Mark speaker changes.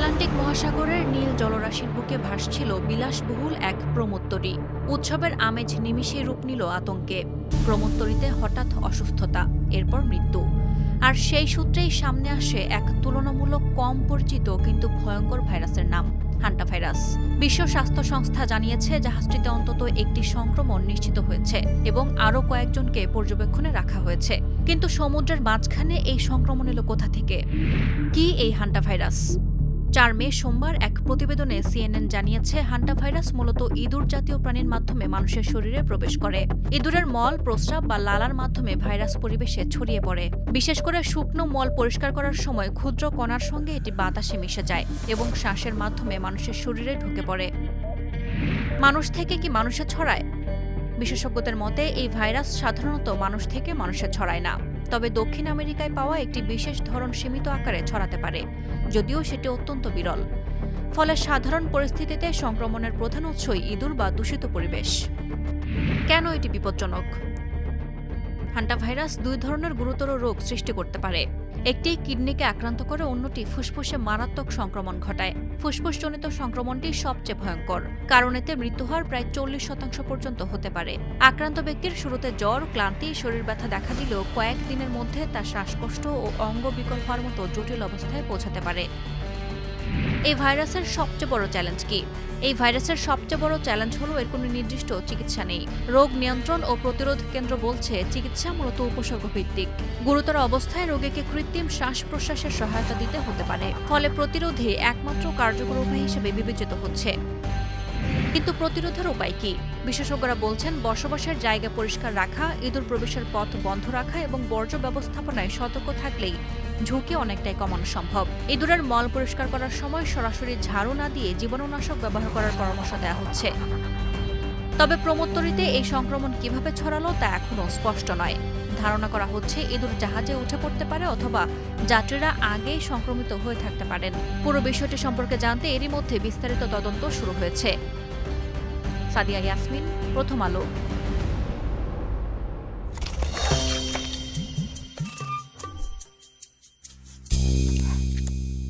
Speaker 1: Atlantic মহাসাগরের নীল জলরাশির বুকে ভাসছিল বিলাসবহুল এক প্রমোত্তরী। উৎসবের আমেজ নিমিষেই রূপ নিল আতঙ্কে। প্রমোত্তরীতে হঠাৎ অসুস্থতা, এরপর মৃত্যু। আর সেই সূত্রেই সামনে আসে এক তুলনামূলক কম পরিচিত কিন্তু ভয়ঙ্কর ভাইরাসের নাম, হান্টাভাইরাস। বিশ্ব স্বাস্থ্য সংস্থা জানিয়েছে জাহাজটিতে অন্তত একটি সংক্রমণ নিশ্চিত হয়েছে এবং আরও কয়েকজনকে পর্যবেক্ষণে রাখা হয়েছে। কিন্তু সমুদ্রের মাঝখানে এই সংক্রমণ এলো কোথা থেকে? কি এই হান্টাভাইরাস? ৪ মে সোমবার এক প্রতিবেদনে সিএনএন জানিয়েছে হান্টাভাইরাস মূলত ইঁদুর জাতীয় প্রাণীর মাধ্যমে মানুষের শরীরে প্রবেশ করে। ইঁদুরের মল, প্রস্রাব বা লালার মাধ্যমে ভাইরাস পরিবেশে ছড়িয়ে পড়ে। বিশেষ করে শুকনো মল পরিষ্কার করার সময় ক্ষুদ্র কণার সঙ্গে এটি বাতাসে মিশে যায় এবং শ্বাসের মাধ্যমে মানুষের শরীরে ঢুকে পড়ে। মানুষ থেকে কি মানুষে ছড়ায়? বিশেষজ্ঞদের মতে এই ভাইরাস সাধারণত মানুষ থেকে মানুষে ছড়ায় না, তবে দক্ষিণ আমেরিকায় পাওয়া একটি বিশেষ ধরন সীমিত আকারে ছড়াতে পারে, যদিও সেটি অত্যন্ত বিরল। ফলে সাধারণ পরিস্থিতিতে সংক্রমণের প্রধান উৎসই ইঁদুর বা দূষিত পরিবেশ। কেন এটি বিপজ্জনক? হান্টাভাইরাস 2 ধরনের গুরুতর রোগ সৃষ্টি করতে পারে। একটি কিডনিকে আক্রান্ত করে, অন্যটি ফুসফুসে মারাত্মক সংক্রমণ ঘটায়। ফুসফুসজনিত সংক্রমণটি সবচেয়ে ভয়ঙ্কর, কারণ এতে মৃত্যু হওয়ার প্রায় 40% পর্যন্ত হতে পারে। আক্রান্ত ব্যক্তির শুরুতে জ্বর, ক্লান্তি, শরীর ব্যথা দেখা দিলেও কয়েক দিনের মধ্যে তার শ্বাসকষ্ট ও অঙ্গ বিকল হওয়ার মতো জটিল অবস্থায় পৌঁছাতে পারে। এই ভাইরাসের সবচেয়ে বড় চ্যালেঞ্জ কি? এই ভাইরাসের সবচেয়ে বড় চ্যালেঞ্জ হলো এর কোনো নির্দিষ্ট চিকিৎসা নেই। রোগ নিয়ন্ত্রণ ও প্রতিরোধ কেন্দ্র বলছে চিকিৎসা মূলত উপসর্গ ভিত্তিক। গুরুতর অবস্থায় রোগীকে কৃত্রিম শ্বাস প্রশ্বাসের সহায়তা দিতে হতে পারে, ফলে প্রতিরোধে একমাত্র কার্যকর উপায় হিসেবে বিবেচিত হচ্ছে। কিন্তু প্রতিরোধের উপায় কি? বিশেষজ্ঞরা বলছেন বসবাসের জায়গা পরিষ্কার রাখা, ইঁদুর প্রবেশের পথ বন্ধ রাখা এবং বর্জ্য ব্যবস্থাপনায় সতর্ক থাকলেই ঝুঁকি অনেকটাই কমানো সম্ভব। ইঁদুরের মল পরিষ্কার করার সময় সরাসরি ঝাড়ু না দিয়ে জীবাণুনাশক ব্যবহার করার পরামর্শ দেওয়া হচ্ছে। তবে প্রমোত্তরীতে এই সংক্রমণ কিভাবে ছড়ালো তা এখনও স্পষ্ট নয়। ধারণা করা হচ্ছে ইঁদুর জাহাজে উঠে পড়তে পারে অথবা যাত্রীরা আগেই সংক্রমিত হয়ে থাকতে পারেন। পুরো বিষয়টি সম্পর্কে জানতে এরই মধ্যে বিস্তারিত তদন্ত শুরু হয়েছে। সাদিয়া ইয়াসমিন, প্রথম আলো।